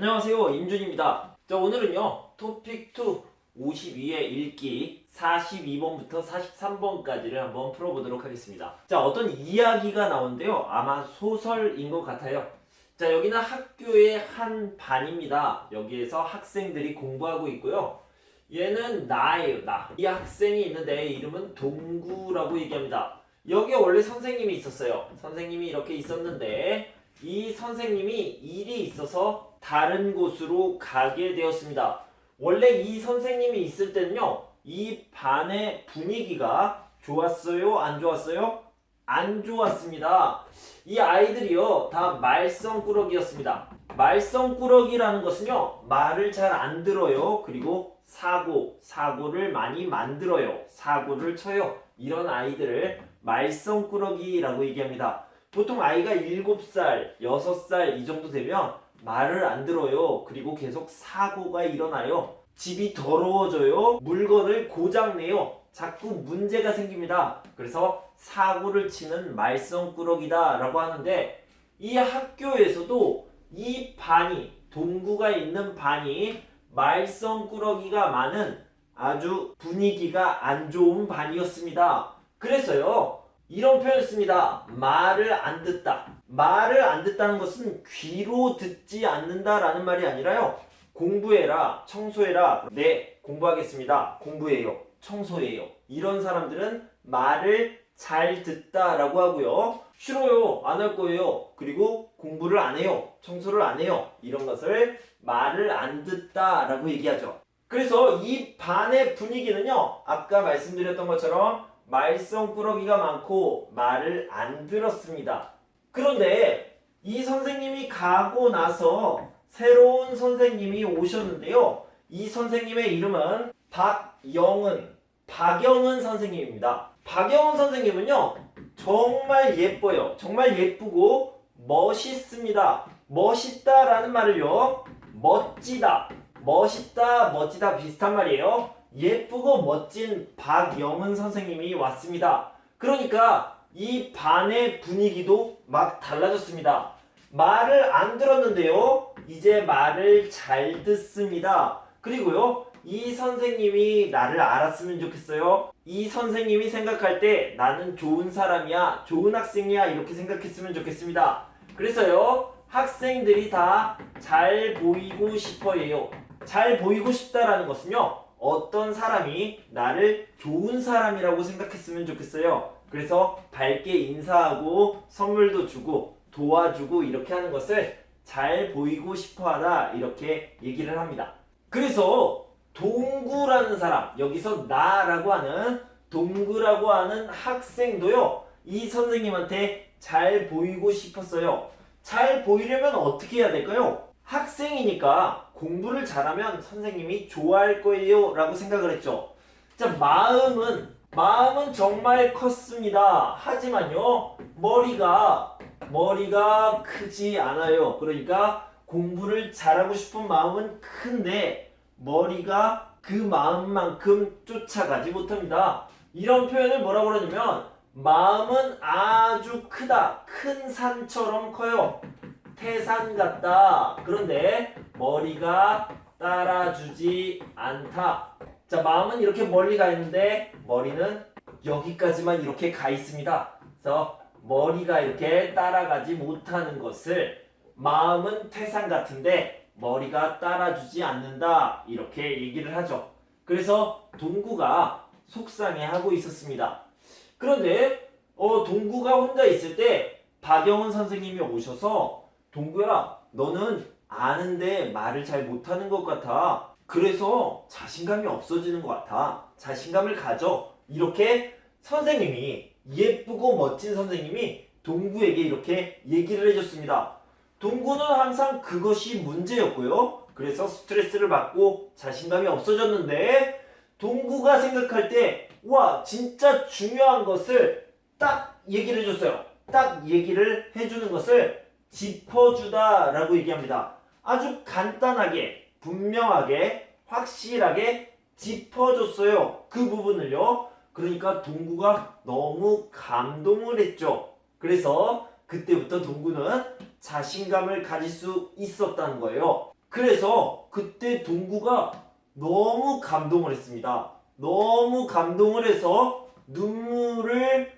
안녕하세요, 임준입니다. 자, 오늘은요 토픽2 52의 읽기 42번부터 43번까지를 한번 풀어보도록 하겠습니다. 자, 어떤 이야기가 나오는데요, 아마 소설인 것 같아요. 자, 여기는 학교의 한 반입니다. 여기에서 학생들이 공부하고 있고요. 얘는 나예요, 나. 이 학생이 있는데 이름은 동구라고 얘기합니다. 여기에 원래 선생님이 있었어요. 선생님이 이렇게 있었는데 이 선생님이 일이 있어서 다른 곳으로 가게 되었습니다. 원래 이 선생님이 있을 때는요, 이 반의 분위기가 좋았어요? 안 좋았어요? 안 좋았습니다. 이 아이들이요, 다 말썽꾸러기였습니다. 말썽꾸러기라는 것은요, 말을 잘 안 들어요. 그리고 사고를 많이 만들어요. 사고를 쳐요. 이런 아이들을 말썽꾸러기라고 얘기합니다. 보통 아이가 7살, 6살 이 정도 되면 말을 안 들어요. 그리고 계속 사고가 일어나요. 집이 더러워져요. 물건을 고장내요. 자꾸 문제가 생깁니다. 그래서 사고를 치는 말썽꾸러기다 라고 하는데, 이 학교에서도 이 반이, 동구가 있는 반이 말썽꾸러기가 많은 아주 분위기가 안 좋은 반이었습니다. 그래서요, 이런 표현을 씁니다. 말을 안 듣다. 말을 안 듣다는 것은 귀로 듣지 않는다라는 말이 아니라요, 공부해라, 청소해라. 네, 공부하겠습니다. 공부해요, 청소해요. 이런 사람들은 말을 잘 듣다라고 하고요. 싫어요, 안 할 거예요. 그리고 공부를 안 해요, 청소를 안 해요. 이런 것을 말을 안 듣다라고 얘기하죠. 그래서 이 반의 분위기는요, 아까 말씀드렸던 것처럼 말썽꾸러기가 많고 말을 안 들었습니다. 그런데 이 선생님이 가고 나서 새로운 선생님이 오셨는데요, 이 선생님의 이름은 박영은 선생님입니다. 박영은 선생님은요, 정말 예뻐요. 정말 예쁘고 멋있습니다. 멋있다라는 말을요, 멋지다, 멋있다 비슷한 말이에요. 예쁘고 멋진 박영은 선생님이 왔습니다. 그러니까 이 반의 분위기도 막 달라졌습니다. 말을 안 들었는데요, 이제 말을 잘 듣습니다. 그리고요, 이 선생님이 나를 알았으면 좋겠어요. 이 선생님이 생각할 때 나는 좋은 사람이야, 좋은 학생이야, 이렇게 생각했으면 좋겠습니다. 그래서요, 학생들이 다 잘 보이고 싶어해요. 잘 보이고 싶다라는 것은요, 어떤 사람이 나를 좋은 사람이라고 생각했으면 좋겠어요. 그래서 밝게 인사하고 선물도 주고 도와주고 이렇게 하는 것을 잘 보이고 싶어하다, 이렇게 얘기를 합니다. 그래서 동구라는 사람, 여기서 나라고 하는 동구라고 하는 학생도요, 이 선생님한테 잘 보이고 싶었어요. 잘 보이려면 어떻게 해야 될까요? 학생이니까 공부를 잘하면 선생님이 좋아할 거예요 라고 생각을 했죠. 자, 마음은 정말 컸습니다. 하지만요, 머리가 크지 않아요. 그러니까 공부를 잘하고 싶은 마음은 큰데 머리가 그 마음만큼 쫓아가지 못합니다. 이런 표현을 뭐라고 그러냐면, 마음은 아주 크다, 큰 산처럼 커요. 태산 같다. 그런데 머리가 따라주지 않다. 자, 마음은 이렇게 멀리 가 있는데 머리는 여기까지만 이렇게 가 있습니다. 그래서 머리가 이렇게 따라가지 못하는 것을 마음은 태산 같은데 머리가 따라주지 않는다, 이렇게 얘기를 하죠. 그래서 동구가 속상해하고 있었습니다. 그런데 동구가 혼자 있을 때 박영은 선생님이 오셔서, 동구야, 너는 아는데 말을 잘 못하는 것 같아. 그래서 자신감이 없어지는 것 같아. 자신감을 가져. 이렇게 선생님이, 예쁘고 멋진 선생님이 동구에게 이렇게 얘기를 해줬습니다. 동구는 항상 그것이 문제였고요. 그래서 스트레스를 받고 자신감이 없어졌는데, 동구가 생각할 때, 와, 진짜 중요한 것을 딱 얘기를 해줬어요. 딱 얘기를 해주는 것을 짚어주다 라고 얘기합니다. 아주 간단하게, 분명하게, 확실하게 짚어줬어요. 그 부분을요. 그러니까 동구가 너무 감동을 했죠. 그래서 그때부터 동구는 자신감을 가질 수 있었다는 거예요. 그래서 그때 동구가 너무 감동을 했습니다. 너무 감동을 해서 눈물을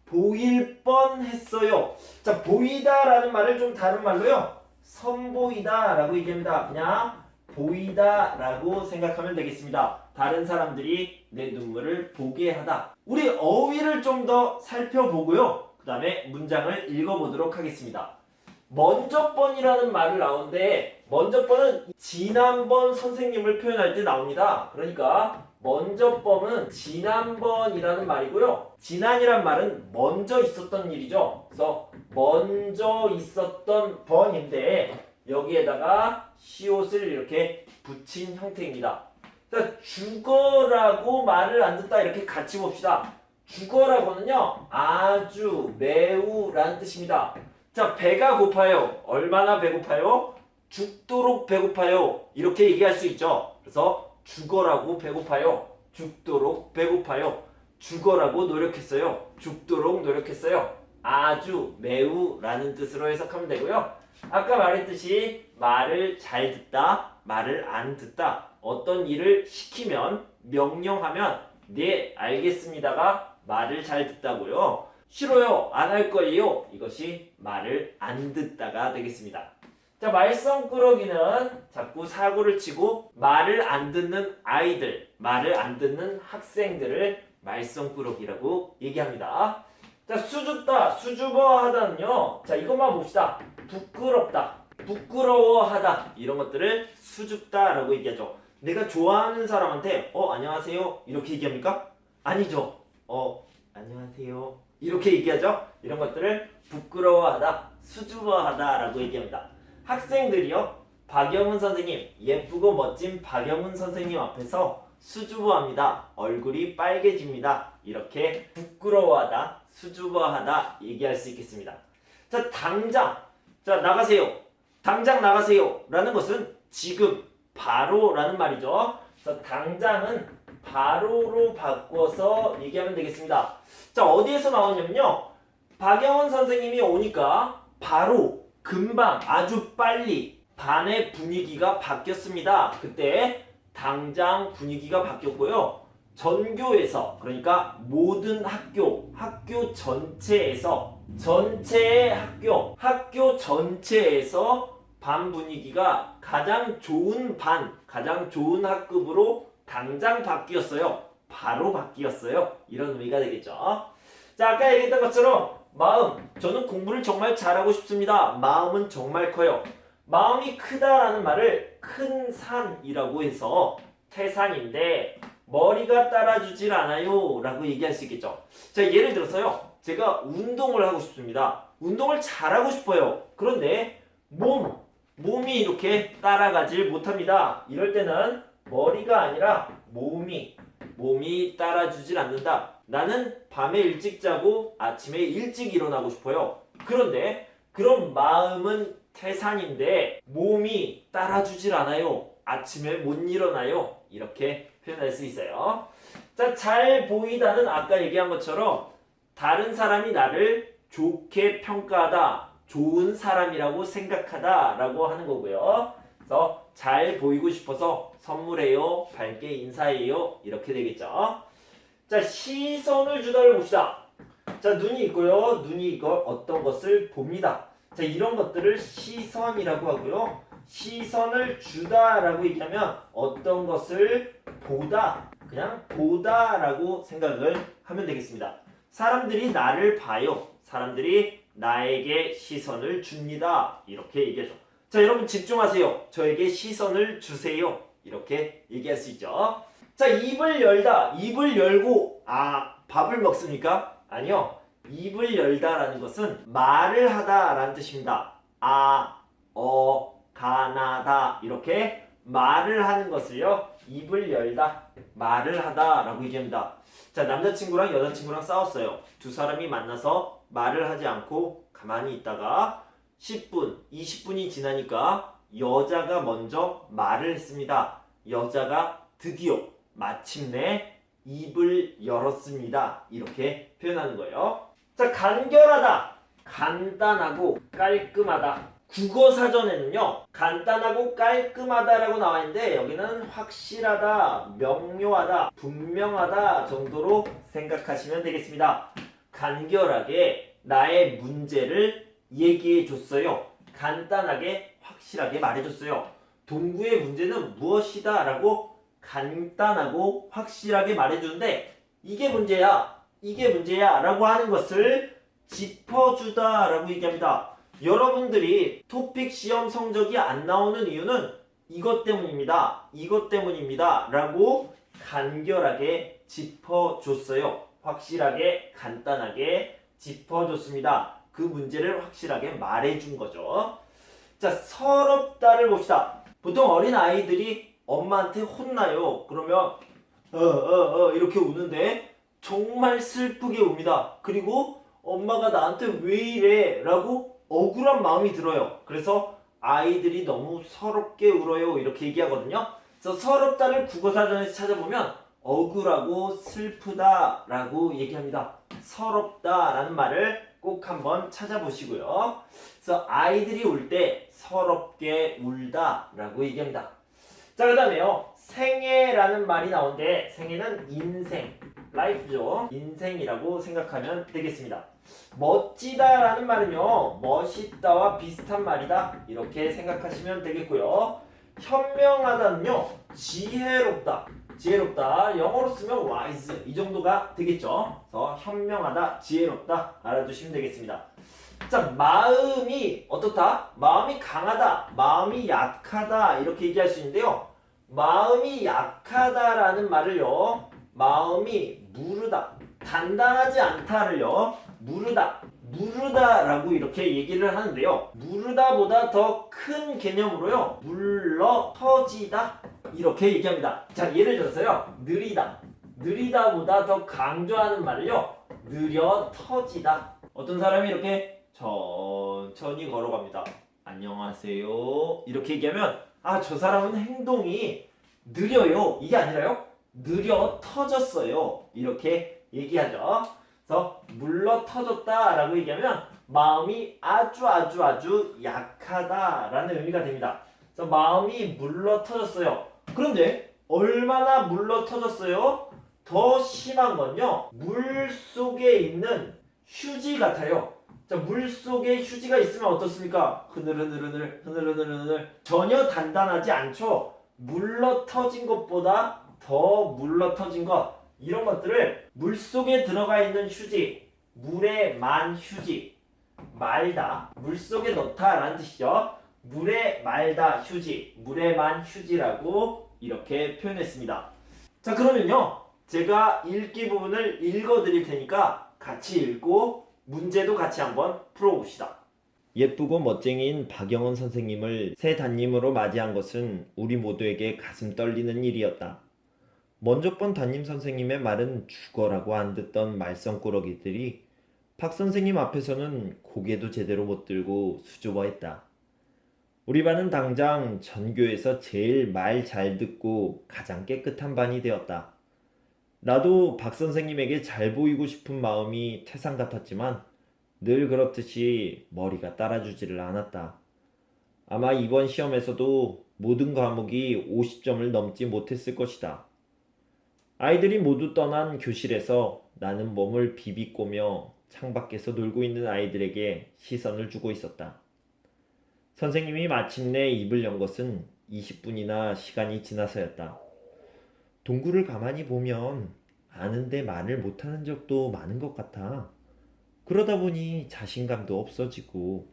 보일 뻔했어요. 자, 보이다라는 말을 좀 다른 말로요. 선보이다라고 얘기합니다. 그냥 보이다라고 생각하면 되겠습니다. 다른 사람들이 내 눈물을 보게 하다. 우리 어휘를 좀 더 살펴보고요. 그 다음에 문장을 읽어보도록 하겠습니다. 먼저 번이라는 말을 나오는데 먼저 번은 지난번 선생님을 표현할 때 나옵니다. 그러니까 먼저 번은 지난번이라는 말이고요. 지난이란 말은 먼저 있었던 일이죠. 그래서 먼저 있었던 번인데 여기에다가 시옷을 이렇게 붙인 형태입니다. 자, 죽어라고 말을 안 듣다 이렇게 같이 봅시다. 죽어라고는요 아주 매우 라는 뜻입니다. 자, 배가 고파요. 얼마나 배고파요? 죽도록 배고파요. 이렇게 얘기할 수 있죠. 그래서 죽어라고 배고파요. 죽도록 배고파요. 죽어라고 노력했어요. 죽도록 노력했어요. 아주 매우 라는 뜻으로 해석하면 되고요. 아까 말했듯이 말을 잘 듣다, 말을 안 듣다. 어떤 일을 시키면, 명령하면 네, 알겠습니다가 말을 잘 듣다고요. 싫어요, 안 할 거예요. 이것이 말을 안 듣다가 되겠습니다. 자, 말썽꾸러기는 자꾸 사고를 치고 말을 안 듣는 아이들, 말을 안 듣는 학생들을 말썽꾸러기라고 얘기합니다. 자, 수줍다, 수줍어하다는요. 자, 이것만 봅시다. 부끄럽다, 부끄러워하다 이런 것들을 수줍다라고 얘기하죠. 내가 좋아하는 사람한테 안녕하세요 이렇게 얘기합니까? 아니죠. 안녕하세요 이렇게 얘기하죠. 이런 것들을 부끄러워하다, 수줍어하다라고 얘기합니다. 학생들이요, 박영훈 선생님, 예쁘고 멋진 박영훈 선생님 앞에서 수줍어합니다. 얼굴이 빨개집니다. 이렇게 부끄러워하다, 수줍어하다 얘기할 수 있겠습니다. 자, 당장, 자, 나가세요. 당장 나가세요 라는 것은 지금, 바로 라는 말이죠. 그래서 당장은 바로로 바꿔서 얘기하면 되겠습니다. 자, 어디에서 나오냐면요. 박영훈 선생님이 오니까 바로, 금방, 아주 빨리 반의 분위기가 바뀌었습니다. 그때 당장 분위기가 바뀌었고요. 전교에서, 그러니까 모든 학교 전체에서, 전체의 학교 전체에서 반 분위기가 가장 좋은 반, 가장 좋은 학급으로 당장 바뀌었어요. 바로 바뀌었어요. 이런 의미가 되겠죠. 자, 아까 얘기했던 것처럼 마음, 저는 공부를 정말 잘하고 싶습니다. 마음은 정말 커요. 마음이 크다라는 말을 큰 산이라고 해서 태산인데 머리가 따라주질 않아요 라고 얘기할 수 있겠죠. 자, 예를 들어서요. 제가 운동을 하고 싶습니다. 운동을 잘하고 싶어요. 그런데 몸이 이렇게 따라가질 못합니다. 이럴 때는 머리가 아니라 몸이 따라주질 않는다. 나는 밤에 일찍 자고 아침에 일찍 일어나고 싶어요. 그런데 그런 마음은 태산인데 몸이 따라주질 않아요. 아침에 못 일어나요. 이렇게 표현할 수 있어요. 자, 잘 보이다는 아까 얘기한 것처럼 다른 사람이 나를 좋게 평가하다, 좋은 사람이라고 생각하다 라고 하는 거고요. 그래서 잘 보이고 싶어서 선물해요, 밝게 인사해요 이렇게 되겠죠. 자, 시선을 주다를 봅시다. 자, 눈이 있고요. 눈이 이거 어떤 것을 봅니다. 자, 이런 것들을 시선이라고 하고요. 시선을 주다라고 얘기하면 어떤 것을 보다, 그냥 보다라고 생각을 하면 되겠습니다. 사람들이 나를 봐요. 사람들이 나에게 시선을 줍니다. 이렇게 얘기하죠. 자, 여러분 집중하세요. 저에게 시선을 주세요. 이렇게 얘기할 수 있죠. 자, 입을 열다. 입을 열고 밥을 먹습니까? 아니요. 입을 열다라는 것은 말을 하다라는 뜻입니다. 가나다 이렇게 말을 하는 것을요. 입을 열다, 말을 하다라고 얘기합니다. 자, 남자친구랑 여자친구랑 싸웠어요. 두 사람이 만나서 말을 하지 않고 가만히 있다가 10분, 20분이 지나니까 여자가 먼저 말을 했습니다. 여자가 드디어 마침내 입을 열었습니다. 이렇게 표현하는 거예요. 자, 간결하다, 간단하고 깔끔하다, 국어 사전에는요 간단하고 깔끔하다라고 나와 있는데 여기는 확실하다, 명료하다, 분명하다 정도로 생각하시면 되겠습니다. 간결하게 나의 문제를 얘기해 줬어요. 간단하게 확실하게 말해줬어요. 동구의 문제는 무엇이다 라고 간단하고 확실하게 말해주는데 이게 문제야, 이게 문제야 라고 하는 것을 짚어주다 라고 얘기합니다. 여러분들이 토픽 시험 성적이 안 나오는 이유는 이것 때문입니다. 이것 때문입니다. 라고 간결하게 짚어줬어요. 확실하게 간단하게 짚어줬습니다. 그 문제를 확실하게 말해준 거죠. 자, 서럽다를 봅시다. 보통 어린 아이들이 엄마한테 혼나요. 그러면 이렇게 우는데 정말 슬프게 웁니다. 그리고 엄마가 나한테 왜 이래? 라고 억울한 마음이 들어요. 그래서 아이들이 너무 서럽게 울어요. 이렇게 얘기하거든요. 그래서 서럽다를 국어사전에서 찾아보면 억울하고 슬프다 라고 얘기합니다. 서럽다 라는 말을 꼭 한번 찾아보시고요. 그래서 아이들이 울 때 서럽게 울다 라고 얘기합니다. 자, 그 다음에요. 생애라는 말이 나오는데 생애는 인생, 라이프죠. 인생이라고 생각하면 되겠습니다. 멋지다라는 말은요. 멋있다와 비슷한 말이다. 이렇게 생각하시면 되겠고요. 현명하다는요. 지혜롭다. 지혜롭다. 영어로 쓰면 wise. 이 정도가 되겠죠. 그래서 현명하다, 지혜롭다 알아두시면 되겠습니다. 자, 마음이 어떻다? 마음이 강하다, 마음이 약하다 이렇게 얘기할 수 있는데요. 마음이 약하다라는 말을요. 마음이 무르다, 단단하지 않다를요. 무르다라고 이렇게 얘기를 하는데요. 무르다보다 더 큰 개념으로요. 물러 터지다 이렇게 얘기합니다. 자, 예를 들어서요. 느리다보다 더 강조하는 말을요. 느려 터지다. 어떤 사람이 이렇게 천천히 걸어갑니다. 안녕하세요. 이렇게 얘기하면 아, 저 사람은 행동이 느려요. 이게 아니라요. 느려 터졌어요. 이렇게 얘기하죠. 그래서 물러 터졌다라고 얘기하면 마음이 아주 약하다라는 의미가 됩니다. 그래서 마음이 물러 터졌어요. 그런데 얼마나 물러 터졌어요? 더 심한 건요. 물 속에 있는 휴지 같아요. 자, 물 속에 휴지가 있으면 어떻습니까? 흐느르느르 전혀 단단하지 않죠. 물러 터진 것보다 더 물러 터진 것, 이런 것들을 물 속에 들어가 있는 휴지, 물에 만 휴지, 말다, 물 속에 넣다 라는 뜻이죠. 물에 말다 휴지, 물에 만 휴지라고 이렇게 표현했습니다. 자, 그러면요. 제가 읽기 부분을 읽어 드릴 테니까 같이 읽고 문제도 같이 한번 풀어봅시다. 예쁘고 멋쟁이인 박영은 선생님을 새 담임으로 맞이한 것은 우리 모두에게 가슴 떨리는 일이었다. 먼저 본 담임 선생님의 말은 죽어라고 안 듣던 말썽꾸러기들이 박 선생님 앞에서는 고개도 제대로 못 들고 수줍어했다. 우리 반은 당장 전교에서 제일 말 잘 듣고 가장 깨끗한 반이 되었다. 나도 박 선생님에게 잘 보이고 싶은 마음이 태산 같았지만 늘 그렇듯이 머리가 따라주지를 않았다. 아마 이번 시험에서도 모든 과목이 50점을 넘지 못했을 것이다. 아이들이 모두 떠난 교실에서 나는 몸을 비비꼬며 창밖에서 놀고 있는 아이들에게 시선을 주고 있었다. 선생님이 마침내 입을 연 것은 20분이나 시간이 지나서였다. 동구를 가만히 보면 아는데 말을 못하는 적도 많은 것 같아. 그러다 보니 자신감도 없어지고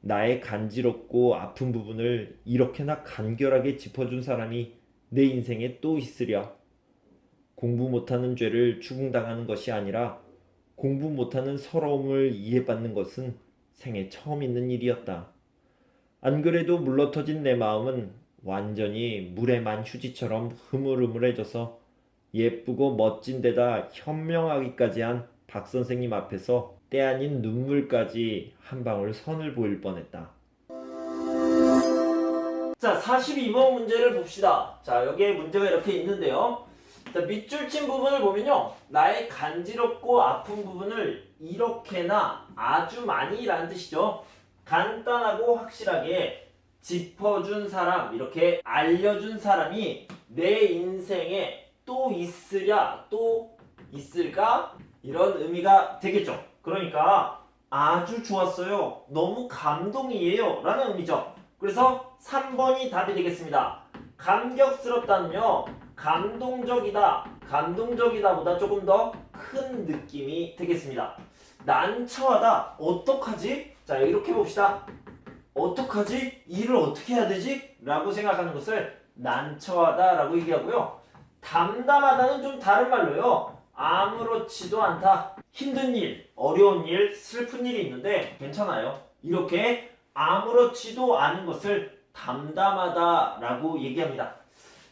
나의 간지럽고 아픈 부분을 이렇게나 간결하게 짚어준 사람이 내 인생에 또 있으랴. 공부 못하는 죄를 추궁당하는 것이 아니라 공부 못하는 서러움을 이해받는 것은 생애 처음 있는 일이었다. 안 그래도 물러터진 내 마음은 완전히 물에 만 휴지처럼 흐물흐물해져서 예쁘고 멋진 데다 현명하기까지 한 박 선생님 앞에서 때 아닌 눈물까지 한 방울 선을 보일 뻔했다. 자, 42번 문제를 봅시다. 자, 여기에 문제가 이렇게 있는데요. 자, 밑줄 친 부분을 보면요. 나의 간지럽고 아픈 부분을 이렇게나 아주 많이 라는 뜻이죠. 간단하고 확실하게 짚어준 사람, 이렇게 알려준 사람이 내 인생에 또 있으랴, 또 있을까? 이런 의미가 되겠죠. 그러니까 아주 좋았어요. 너무 감동이에요. 라는 의미죠. 그래서 3번이 답이 되겠습니다. 감격스럽다는요. 감동적이다. 감동적이다 보다 조금 더 큰 느낌이 되겠습니다. 난처하다. 어떡하지? 자, 이렇게 봅시다. 어떡하지? 일을 어떻게 해야 되지? 라고 생각하는 것을 난처하다 라고 얘기하고요. 담담하다는 좀 다른 말로요. 아무렇지도 않다. 힘든 일, 어려운 일, 슬픈 일이 있는데 괜찮아요. 이렇게 아무렇지도 않은 것을 담담하다 라고 얘기합니다.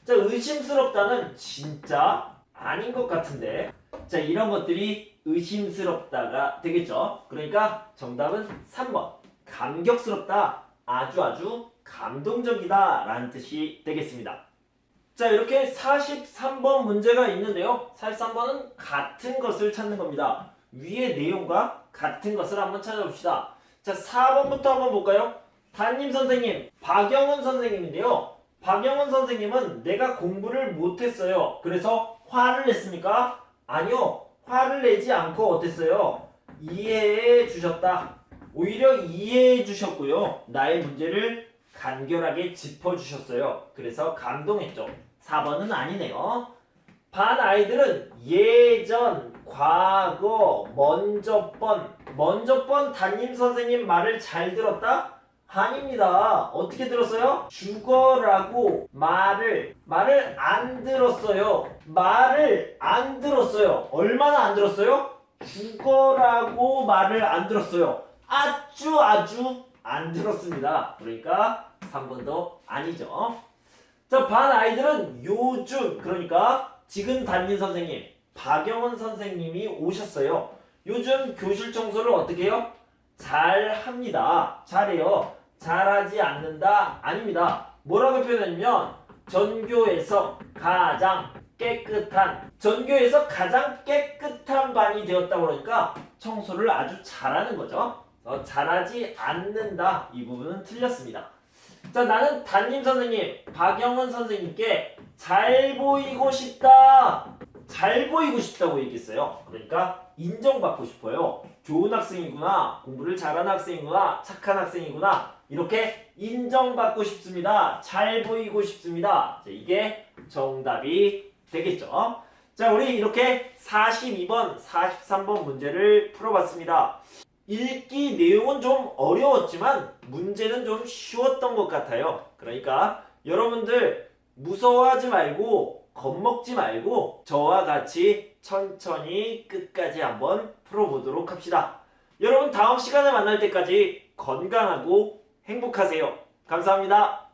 자, 의심스럽다는 진짜 아닌 것 같은데. 자, 이런 것들이 의심스럽다가 되겠죠. 그러니까 정답은 3번. 감격스럽다, 아주 감동적이다 라는 뜻이 되겠습니다. 자, 이렇게 43번 문제가 있는데요. 43번은 같은 것을 찾는 겁니다. 위의 내용과 같은 것을 한번 찾아봅시다. 자, 4번부터 한번 볼까요? 담임 선생님, 박영은 선생님인데요. 박영은 선생님은 내가 공부를 못했어요. 그래서 화를 냈습니까? 아니요. 화를 내지 않고 어땠어요? 이해해 주셨다. 오히려 이해해 주셨고요. 나의 문제를 간결하게 짚어주셨어요. 그래서 감동했죠. 4번은 아니네요. 반 아이들은 예전, 과거, 먼저 번 담임 선생님 말을 잘 들었다? 아닙니다. 어떻게 들었어요? 죽어라고 말을 안 들었어요. 말을 안 들었어요. 얼마나 안 들었어요? 죽어라고 말을 안 들었어요. 아주 안 들었습니다. 그러니까 3번도 아니죠. 자, 반 아이들은 요즘, 그러니까 지금 담임 선생님 박영은 선생님이 오셨어요. 요즘 교실 청소를 어떻게 해요? 잘 합니다. 잘해요. 잘하지 않는다? 아닙니다. 뭐라고 표현하냐면 전교에서 가장 깨끗한 반이 되었다고 그러니까 청소를 아주 잘하는 거죠. 잘하지 않는다. 이 부분은 틀렸습니다. 자, 나는 담임 선생님 박영은 선생님께 잘 보이고 싶다. 잘 보이고 싶다고 얘기했어요. 그러니까 인정받고 싶어요. 좋은 학생이구나, 공부를 잘하는 학생이구나, 착한 학생이구나, 이렇게 인정받고 싶습니다. 잘 보이고 싶습니다. 자, 이게 정답이 되겠죠. 자, 우리 이렇게 42번, 43번 문제를 풀어봤습니다. 읽기 내용은 좀 어려웠지만 문제는 좀 쉬웠던 것 같아요. 그러니까 여러분들 무서워하지 말고 겁먹지 말고 저와 같이 천천히 끝까지 한번 풀어보도록 합시다. 여러분 다음 시간에 만날 때까지 건강하고 행복하세요. 감사합니다.